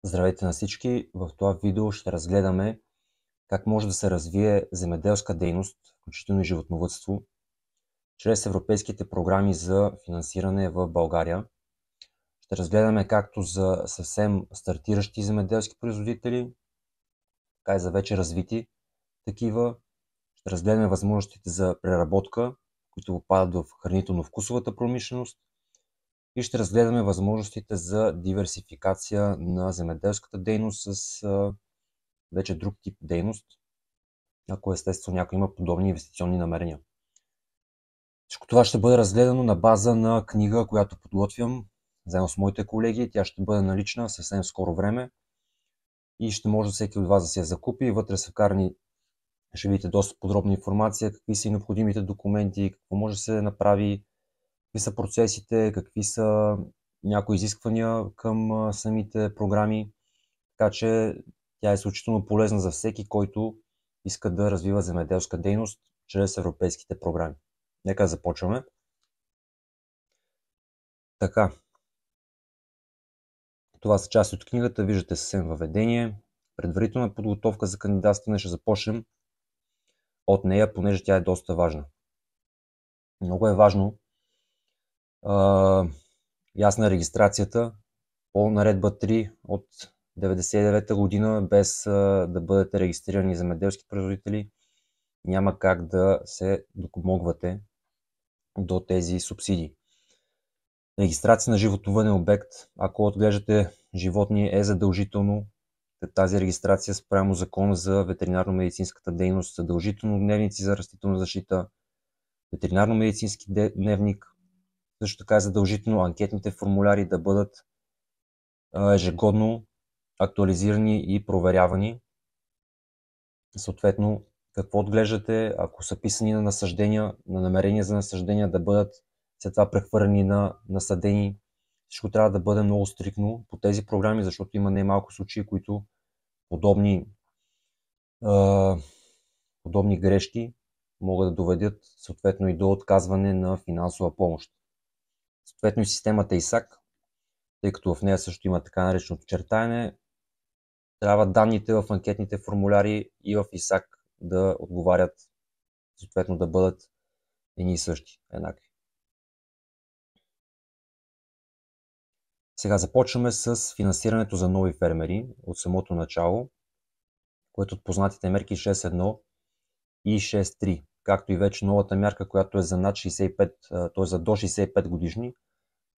Здравейте на всички! В това видео ще разгледаме как може да се развие земеделска дейност, включително и животновъдство, чрез европейските програми за финансиране в България. Ще разгледаме както за съвсем стартиращи земеделски производители, така и за вече развити такива. Ще разгледаме възможностите за преработка, които попадат в хранително-вкусовата промишленост, и ще разгледаме възможностите за диверсификация на земеделската дейност с вече друг тип дейност, ако естествено някой има подобни инвестиционни намерения. Всичко това ще бъде разгледано на база на книга, която подготвям заедно с моите колеги. Тя ще бъде налична съвсем скоро време и ще може всеки от вас да се я закупи. Вътре са вкарани, ще видите доста подробна информация, какви са необходимите документи, какво може да се направи, какви са процесите, какви са някои изисквания към самите програми. Така че тя е изключително полезна за всеки, който иска да развива земеделска дейност чрез европейските програми. Нека започваме. Така. Това са части от книгата. Виждате съвсем въведение. Предварителна подготовка за кандидатстване. Ще започнем от нея, понеже тя е доста важна. Много е важно ясна регистрацията по наредба 3 от 1999 година, без да бъдете регистрирани земеделски производители, няма как да се докомогвате до тези субсидии. Регистрация на животновъден обект. Ако отглеждате животни, е задължително тази регистрация спрямо Закона за ветеринарно-медицинската дейност, задължително дневници за растителна защита, ветеринарно-медицински дневник. Също така е задължително анкетните формуляри да бъдат ежегодно актуализирани и проверявани. Съответно, какво отглеждате, ако са писани на насъждения, на намерения за насъждения, да бъдат след това прехвърлени на насадени. Всичко трябва да бъде много стриктно по тези програми, защото има немалко случаи, които подобни грешки могат да доведат съответно и до отказване на финансова помощ. Съответно и системата ИСАК, тъй като в нея също има така нареченото чертаене, трябва данните в анкетните формуляри и в ИСАК да отговарят, съответно да бъдат едни и същи, еднакви. Сега започваме с финансирането за нови фермери от самото начало, което от познатите мерки 6.1 и 6.3, както и вече новата мярка, която е за над 65, т.е. за до 65 годишни,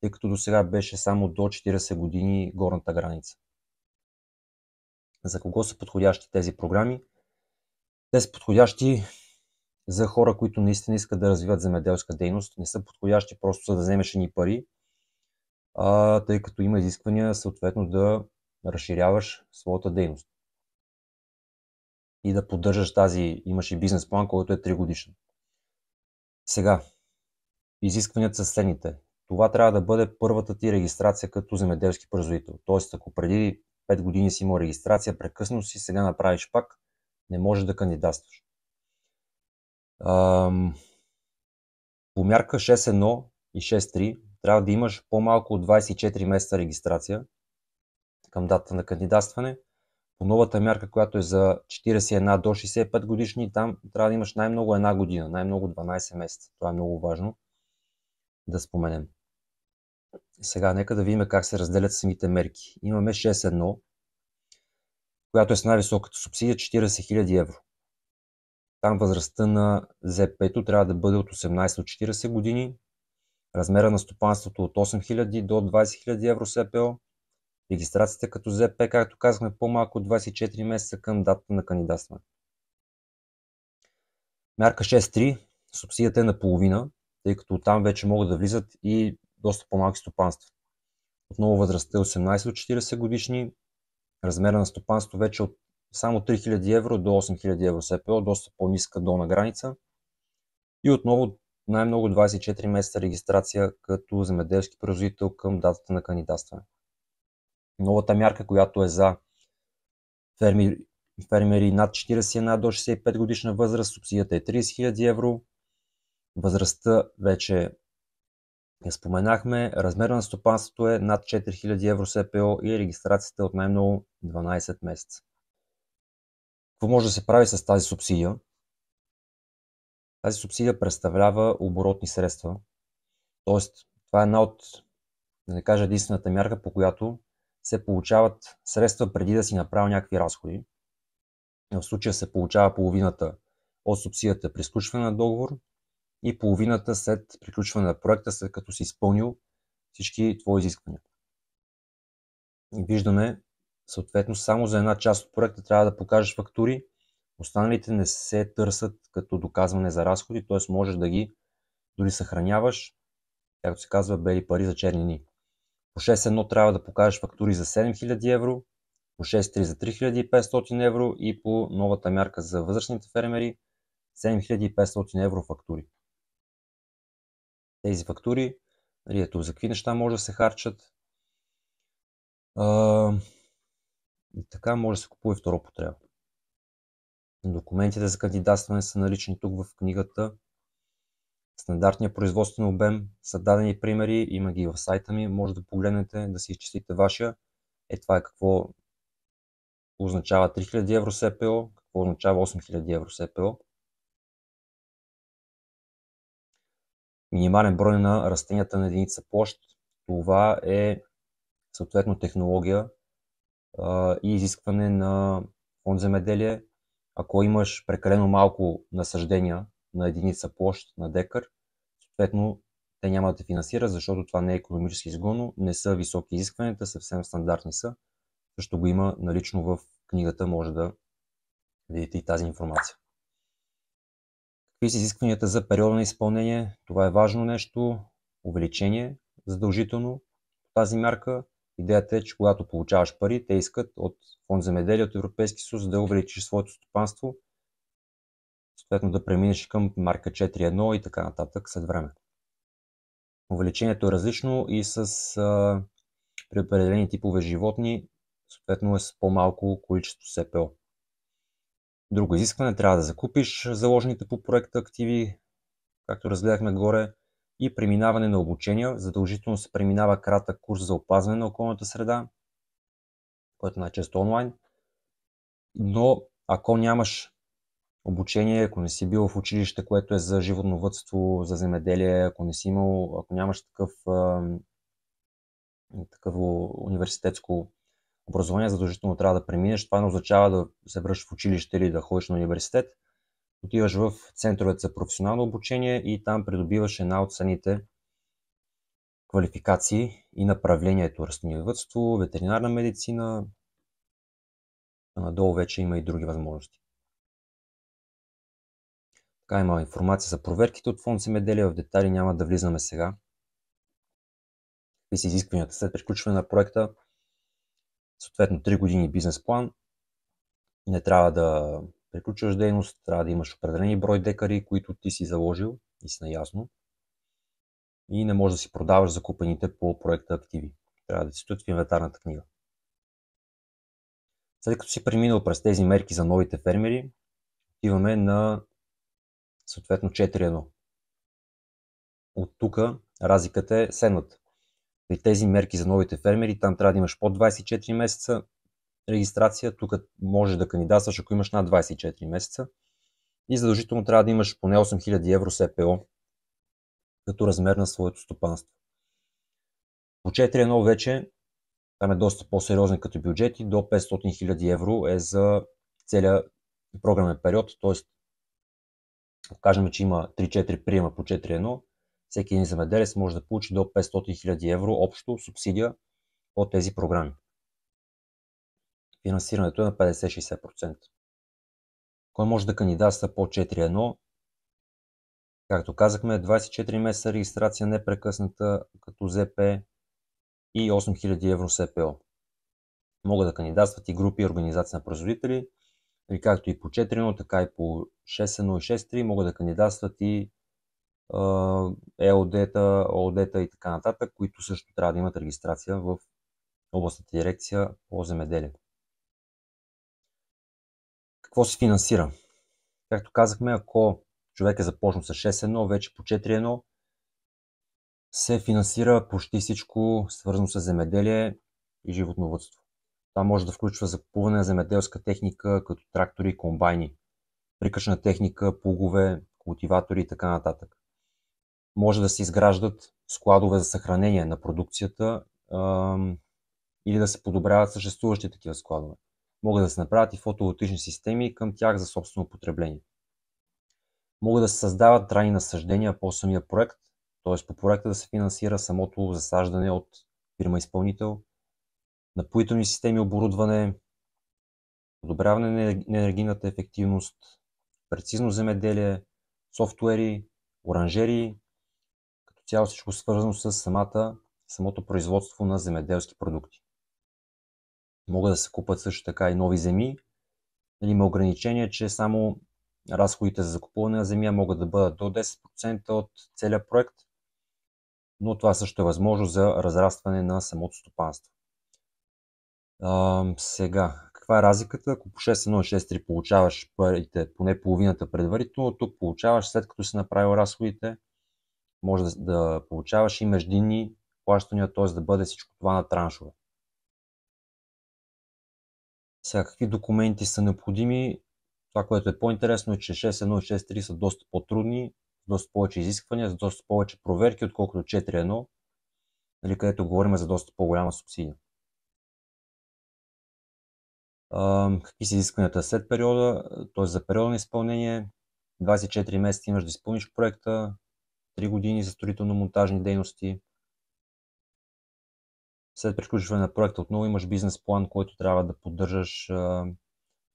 тъй като до сега беше само до 40 години горната граница. За кого са подходящи тези програми? Те са подходящи за хора, които наистина искат да развиват земеделска дейност. Не са подходящи просто за да вземеш едни пари, тъй като има изисквания съответно да разширяваш своята дейност и да поддържаш тази, имаш и бизнес план, който е 3 годишен. Сега, изискванията са следните. Това трябва да бъде първата ти регистрация като земеделски производител. Тоест, ако преди 5 години си имал регистрация, прекъснал си, сега направиш пак, не можеш да кандидатстваш. По мярка 6.1 и 6.3 трябва да имаш по-малко от 24 месеца регистрация към дата на кандидатстване. По новата мярка, която е за 41 до 65 годишни, там трябва да имаш най-много една година, най-много 12 месеца. Това е много важно да споменем. Сега нека да видим как се разделят самите мерки. Имаме 6.1, която е с най-високата субсидия 40 000 евро. Там възрастта на ЗП-то трябва да бъде от 18 до 40 години, размера на стопанството от 8000 до 20 000 евро СПО, регистрацията като ЗП, както казахме, по-малко от 24 месеца към датата на кандидатстване. Мярка 6.3, субсидията е наполовина, тъй като там вече могат да влизат и доста по-малки стопанства. Отново възрастта е 18 до 40 годишни, размера на стопанството вече от само 3000 евро до 8000 евро СПО, доста по-ниска долна граница. И отново най-много 24 месеца регистрация като земеделски производител към датата на кандидатстване. Новата мярка, която е за фермери над 41 до 65 годишна възраст, субсидията е 30 000 евро. Възрастта вече Я споменахме, размера на стопанството е над 4000 евро СПО и регистрацията е от най-много 12 месеца. Какво може да се прави с тази субсидия? Тази субсидия представлява оборотни средства, т.е. това е една от, да не кажа единствената мярка, по която се получават средства преди да си направил някакви разходи. В случая се получава половината от субсидията при сключване на договор и половината след приключване на проекта, след като си изпълнил всички твои изисквания. И виждаме, съответно, само за една част от проекта трябва да покажеш фактури, останалите не се търсят като доказване за разходи, т.е. можеш да ги дори съхраняваш, както се казва, бели пари за черни дни. По 6.1 трябва да покажеш фактури за 7000 евро, по 6.3 за 3500 евро и по новата мярка за възрастните фермери 7500 евро фактури. Тези фактури, ето за какви неща може да се харчат. И така може да се купува и втора употреба. Документите за кандидатстване са налични тук в книгата. Стандартният производствен обем са дадени примери, има ги в сайта ми, може да погледнете, да си изчислите вашия. Това е какво означава 3000 евро СПО, какво означава 8000 евро СПО. Минимален брой на растенията на единица площ. Това е съответно технология и изискване на фонд земеделие. Ако имаш прекалено малко насаждения на единица площ на декар, съответно те няма да те финансират, защото това не е икономически изгодно, не са високи изискванията, съвсем стандартни са. Също го има налично в книгата, може да видите и тази информация. Какви са изискванията за периода на изпълнение? Това е важно нещо. Увеличение задължително по тази мярка. Идеята е, че когато получаваш пари, те искат от фонд земеделие, от Европейски съюз да увеличиш своето стопанство, съответно да преминеш към марка 4.1 и така нататък след време. Увеличението е различно и при определени типове животни, съответно е с по-малко количество СПО. Друго изискване, трябва да закупиш заложените по проекта активи, както разгледахме горе, и преминаване на обучения. Задължително се преминава кратък курс за опазване на околната среда, който най-често онлайн. Но ако нямаш обучение, ако не си бил в училище, което е за животновъдство, за земеделие, ако нямаш такъв университетско образование, задължително трябва да преминеш. Това не означава да се връщаш в училище или да ходиш на университет. Отиваш в центровете за професионално обучение и там придобиваш една от цените квалификации и направлението растениевъдство, ветеринарна медицина. Надолу вече има и други възможности. Така има информация за проверките от фонд земеделие, в детайли няма да влизаме сега. Какви са изискванията след приключване на проекта? Съответно 3 години бизнес план. Не трябва да приключваш дейност, трябва да имаш определени брой декари, които ти си заложил и си наясно. И не можеш да си продаваш закупените по проекта активи. Трябва да си стоят в инвентарната книга. След като си преминал през тези мерки за новите фермери, отиваме на съответно 4.1. От тук разликата е следната. При тези мерки за новите фермери, там трябва да имаш под 24 месеца регистрация. Тук можеш да кандидатстваш, ако имаш над 24 месеца. И задължително трябва да имаш поне 8000 евро СПО като размер на своето стопанство. По 4.1 вече, там е доста по-сериозен като бюджет и до 500 000 евро е за целия програмен период. Т.е. ако кажем, че има 3-4 приема по 4.1, всеки един земеделец може да получи до 500 000 евро общо субсидия по тези програми. Финансирането е на 50-60%. Кой може да кандидатства по 4.1? Както казахме, 24 месеца регистрация непрекъсната като ЗП и 8000 евро СПО. Могат да кандидатстват и групи и организации на производители, или както и по 4.1, така и по 6.1 и 6.3 могат да кандидатстват и ЕОД-та, ООД-та и така нататък, които също трябва да имат регистрация в областната дирекция по земеделие. Какво се финансира? Както казахме, ако човек е започнал с 6.1, вече по 4.1 се финансира почти всичко свързано с земеделие и животновъдство. Това може да включва закупуване на земеделска техника, като трактори и комбайни, прикачна техника, плугове, култиватори и така нататък. Може да се изграждат складове за съхранение на продукцията или да се подобряват съществуващи такива складове. Могат да се направят и фотоволтаични системи към тях за собствено потребление. Могат да се създават трайни насаждения по самия проект, т.е. по проекта да се финансира самото засаждане от фирма-изпълнител, напоителни системи, оборудване, подобряване на енергийната ефективност, прецизно земеделие, софтуери, оранжерии, като цяло всичко свързано с самото производство на земеделски продукти. Могат да се купат също така и нови земи. Има ограничение, че само разходите за закупуване на земя могат да бъдат до 10% от целия проект, но това също е възможно за разрастване на самото стопанство. Сега, каква е разликата? Ако по 6.1.6.3 получаваш парите, поне половината предварително, тук получаваш след като си направил разходите, може да получаваш и междинни плащания, т.е. да бъде всичко това на траншове. Сега, какви документи са необходими? Това, което е по-интересно е, че 6.1 и 6.3 са доста по-трудни, с доста повече изисквания, с доста повече проверки, отколкото 4.1, където говорим за доста по-голяма субсидия. Какви са изискванията след периода, т.е. за периода на изпълнение? 24 месеца имаш да изпълниш проекта, 3 години за строително-монтажни дейности. След приключване на проекта отново имаш бизнес план, който трябва да поддържаш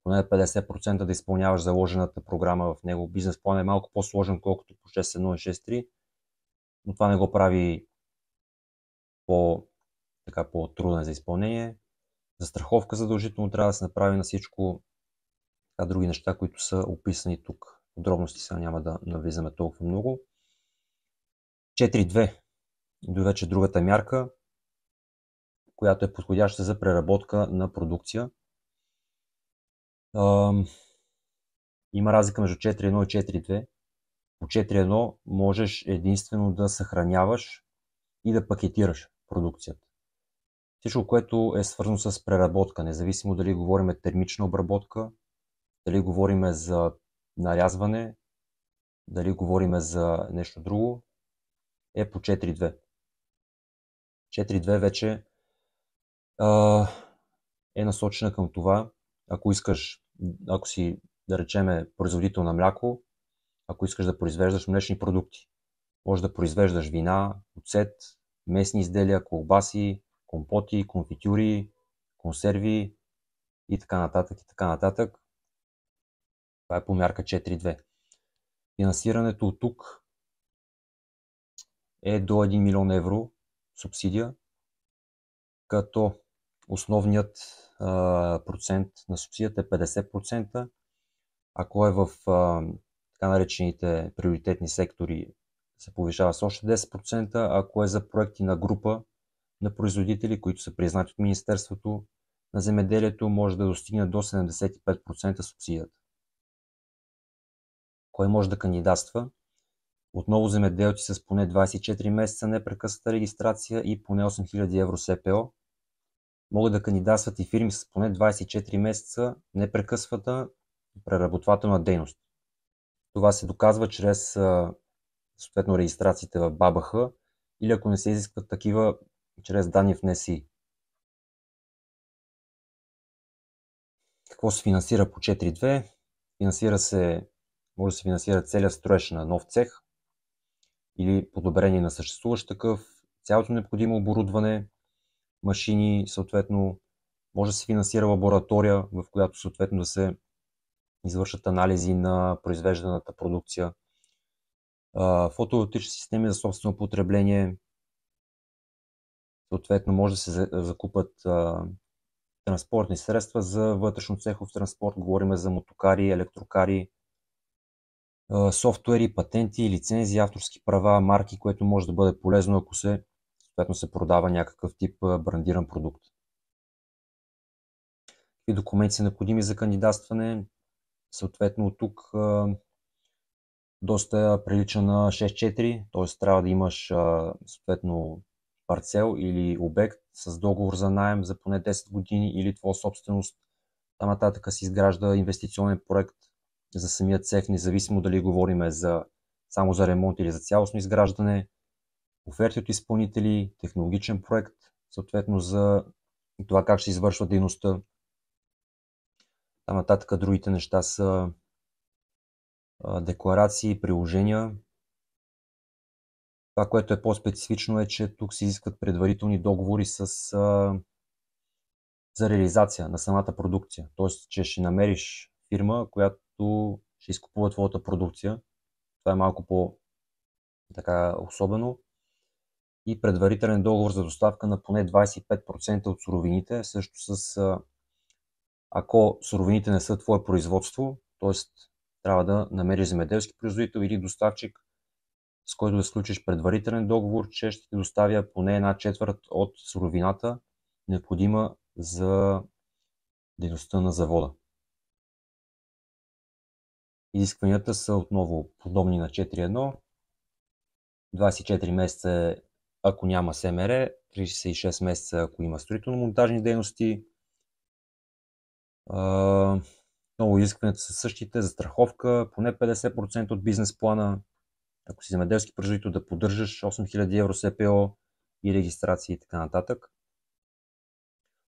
поне 50% да изпълняваш заложената програма в него. Бизнес план е малко по-сложен, колкото по 6.1 и 6.3, но това не го прави по-труден за изпълнение. Застраховка задължително трябва да се направи на всичко. Други неща, които са описани тук. Подробности сега няма да навлизаме толкова много. 4.2 до вече другата мярка, която е подходяща за преработка на продукция. Има разлика между 4.1 и 4.2. По 4.1 можеш единствено да съхраняваш и да пакетираш продукцията. Всичко, което е свързано с преработка, независимо дали говорим термична обработка, дали говорим за нарязване, дали говорим за нещо друго, е по 4.2. 4.2 вече е насочена към това, ако си, да речеме, производител на мляко, ако искаш да произвеждаш млечни продукти, може да произвеждаш вина, оцет, месни изделия, колбаси, компоти, конфитюри, консерви и така нататък, и така нататък. Това е по мярка 4.2. Финансирането от тук е до 1 милион евро субсидия, като основният процент на субсидията е 50%. Ако е в така наречените приоритетни сектори, се повишава с още 10%. Ако е за проекти на група на производители, които са признати от Министерството на земеделието, може да достигне до 75% субсидията. Кой може да кандидатства? Отново земеделци с поне 24 месеца непрекъсната регистрация и поне 8000 евро СПО. Могат да кандидатстват и фирми с поне 24 месеца непрекъсвата преработвателна дейност. Това се доказва чрез съответно регистрациите в БАБХ или ако не се изискват такива, чрез данни в НСИ. Какво се финансира по 4.2? Може да се финансира целият строеж на нов цех или подобрение на съществуващ такъв, цялото необходимо оборудване, машини, съответно може да се финансира лаборатория, в която съответно да се извършат анализи на произвежданата продукция, фотоволтаични системи за собствено потребление, съответно може да се закупат транспортни средства за вътрешно цехов транспорт, говорим за мотокари, електрокари, софтуери, патенти, лицензии, авторски права, марки, което може да бъде полезно, ако съответно се продава някакъв тип брандиран продукт. Какви документи са необходими за кандидатстване? Съответно от тук доста прилича на 6.4, т.е. трябва да имаш съответно парцел или обект с договор за наем за поне 10 години или твоя собственост. Там нататък се изгражда инвестиционен проект за самия цех, независимо дали говорим само за ремонт или за цялостно изграждане, оферти от изпълнители, технологичен проект, съответно за това как ще извършва дейността. Там нататък другите неща са декларации, приложения. Това, което е по-специфично е, че тук се изискват предварителни договори за реализация на самата продукция. Тоест, че ще намериш фирма, която ще изкупува твоята продукция. Това е малко по-така особено. И предварителен договор за доставка на поне 25% от суровините, също ако суровините не са твое производство, т.е. трябва да намериш земеделски производител или доставчик, с който да сключиш предварителен договор, че ще ти доставя поне 1/4 от суровината, необходима за дейността на завода. Изискванията са отново подобни на 4.1. 24 месеца, ако няма СМР, 36 месеца, ако има строително-монтажни дейности. Много изискванията са същите, застраховка, поне 50% от бизнес плана, ако си земеделски производител да поддържаш 8000 евро СПО и регистрация и така нататък.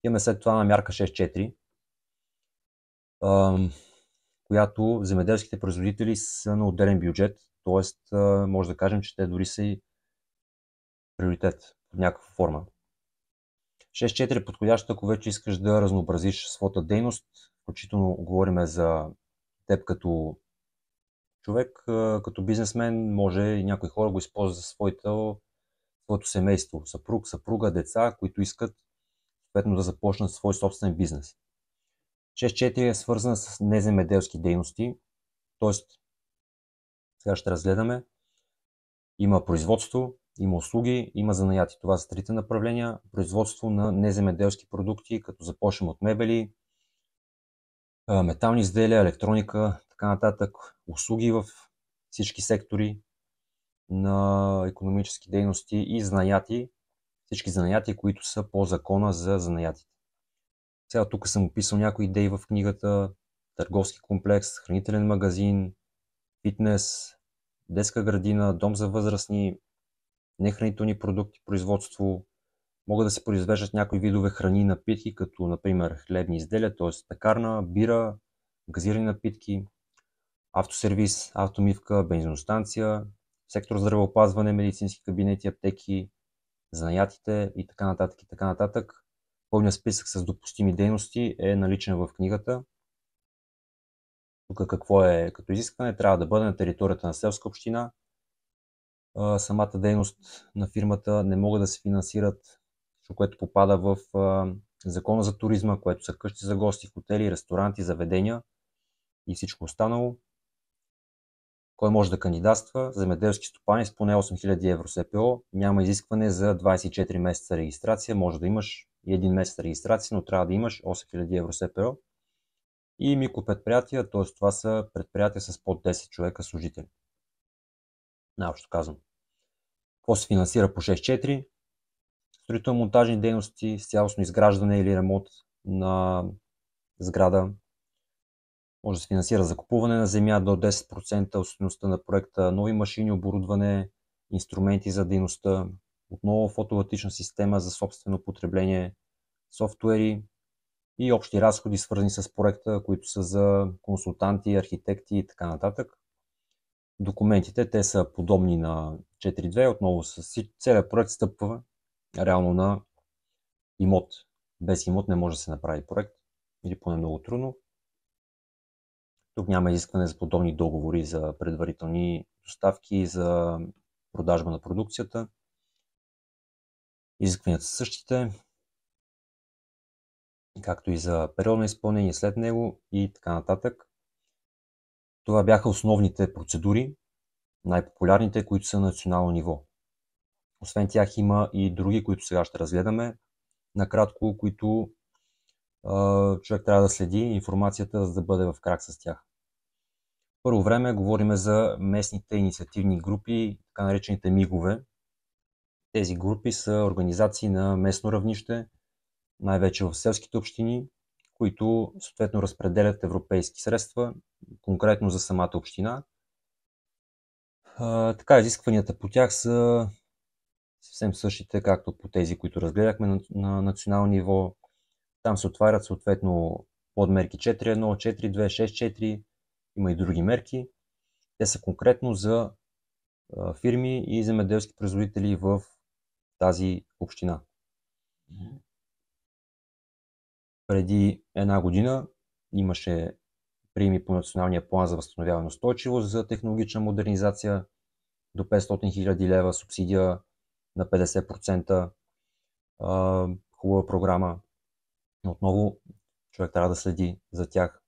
Имаме след това на мярка 6.4, която земеделските производители са на отделен бюджет, т.е. може да кажем, че те дори са и приоритет под някаква форма. 6.4 е подходящо, ако вече искаш да разнообразиш своята дейност, включително говорим за теб като човек, като бизнесмен, може и някои хора го използват за своето семейство, съпруг, съпруга, деца, които искат съответно да започнат свой собствен бизнес. 6.4 е свързана с неземеделски дейности, т.е. сега ще разгледаме. Има производство, има услуги, има занаяти. Това са трите направления. Производство на неземеделски продукти, като започнем от мебели, метални изделия, електроника, така нататък. Услуги в всички сектори на икономически дейности и занаяти. Всички занаяти, които са по закона за занаятите. Сега тук съм описал някои идеи в книгата. Търговски комплекс, хранителен магазин, фитнес, детска градина, дом за възрастни, нехранителни продукти, производство. Могат да се произвеждат някои видове храни и напитки, като например хлебни изделия, т.е. пекарна, бира, газирани напитки, автосервис, автомивка, бензиностанция, сектор здравеопазване, медицински кабинети, аптеки, занаятите и така нататък и така нататък. Пълният списък с допустими дейности е наличен в книгата. Тук какво е като изискване? Трябва да бъде на територията на селска община. Самата дейност на фирмата не могат да се финансират, което попада в Закона за туризма, което са къщи за гости, хотели, ресторанти, заведения и всичко останало. Кой може да кандидатства? Земеделски стопани с поне 8000 евро СПО. Няма изискване за 24 месеца регистрация. Може да имаш и един месец регистрация, но трябва да имаш 8000 евро СПО. И микропредприятия, т.е. това са предприятия с под 10 човека служители. Наобщо казвам. Какво се финансира по 6.4? Строително-монтажни дейности с цялостно изграждане или ремонт на сграда. Може да се финансира закупуване на земя до 10% от стойността на проекта, нови машини, оборудване, инструменти за дейността, отново фотоволтаична система за собствено потребление, софтуери и общи разходи, свързани с проекта, които са за консултанти, архитекти и така нататък. Документите, те са подобни на 4.2, отново целият проект стъпва реално на имот. Без имот не може да се направи проект, или поне много трудно. Тук няма изискване за подобни договори за предварителни доставки, за продажба на продукцията. Изискванията са същите, както и за период на изпълнение след него и така нататък. Това бяха основните процедури, най-популярните, които са на национално ниво. Освен тях има и други, които сега ще разгледаме накратко, които човек трябва да следи информацията, за да бъде в крак с тях. Първо време говорим за местните инициативни групи, така наречените МИГове. Тези групи са организации на местно равнище, най-вече в селските общини, които съответно разпределят европейски средства, конкретно за самата община. Така, изискванията по тях са съвсем същите, както по тези, които разгледахме на национално ниво. Там се отварят съответно подмерки 4.1, 4.2, 6.4, има и други мерки. Те са конкретно за фирми и земеделски производители в тази община. Преди една година имаше приеми по Националния план за възстановяване и устойчивост за технологична модернизация до 500 000 лева, субсидия на 50%. Хубава програма. Отново човек трябва да следи за тях.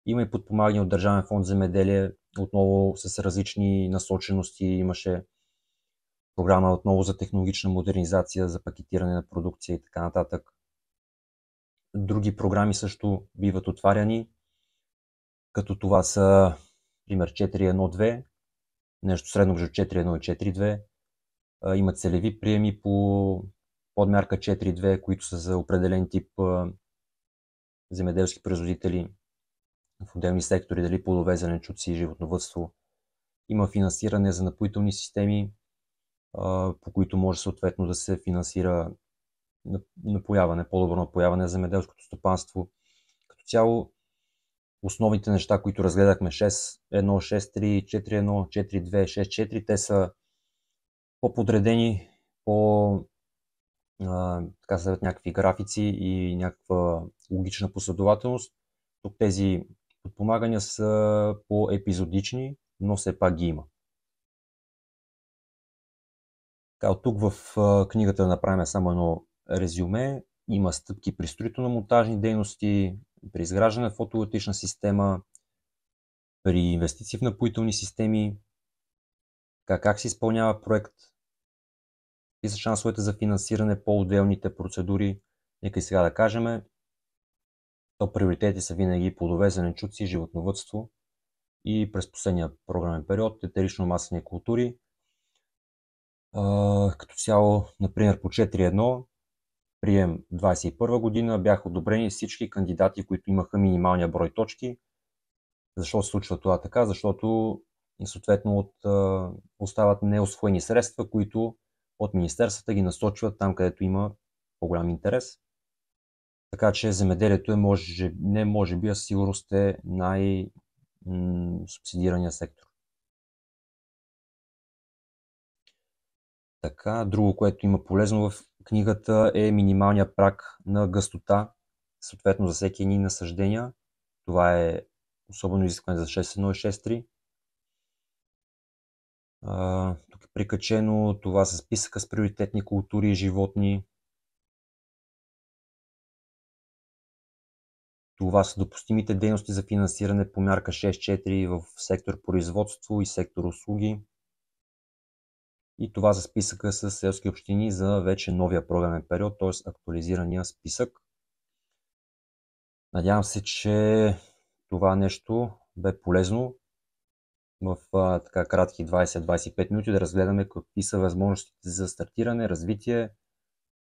Има и подпомагане от Държавен фонд земеделие, отново с различни насочености. Имаше програма отново за технологична модернизация, за пакетиране на продукция и така нататък. Други програми също биват отваряни, като това са, пример, 4.1.2, нещо средно между 4.1 и 4.2. Има целеви приеми по подмярка 4.2, които са за определен тип земеделски производители в отделни сектори, дали плодове, зеленчуци, животновъдство. Има финансиране за напоителни системи, по които може съответно да се финансира напояване, по-добро напояване на земеделското стопанство. Като цяло, основните неща, които разгледахме 6.1, 6.3, 4.1, 4.2, 6.4, те са по-подредени, така се дават някакви графици и някаква логична последователност. Тук тези подпомагания са по-епизодични, но все пак ги има. Така, от тук в книгата да направим само едно резюме. Има стъпки при строително-монтажни дейности, при изграждане на фотоволтаична система, при инвестиции в напоителни системи, как се изпълнява проект, и са шансовете за финансиране по отделните процедури. Нека и сега да кажем, то приоритети са винаги плодове, зеленчуци, животновъдство и през последния програмен период етерично-маслени култури. Като цяло, например, по 4.1 прием 2021 година бяха одобрени всички кандидати, които имаха минималния брой точки. Защо се случва това така? Защото съответно остават неусвоени средства, които от министерствата ги насочват там, където има по-голям интерес. Така че земеделието може би, а със сигурност е най-субсидирания сектор. Така, друго, което има полезно в книгата е минималния праг на гъстота, съответно за всеки едни насъждения. Това е особено изискване за 6.1 и 6.3. Тук е прикачено това с списъка с приоритетни култури и животни. Това са допустимите дейности за финансиране по мярка 6.4 в сектор производство и сектор услуги. И това за списъка с селски общини за вече новия програмен период, т.е. актуализирания списък. Надявам се, че това нещо бе полезно в така кратки 20-25 минути да разгледаме какви са възможностите за стартиране, развитие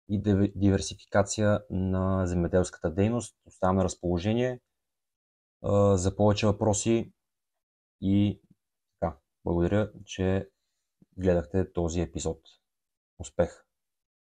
и диверсификация на земеделската дейност. Оставам на разположение за повече въпроси и така, благодаря, че гледахте този епизод. Успех!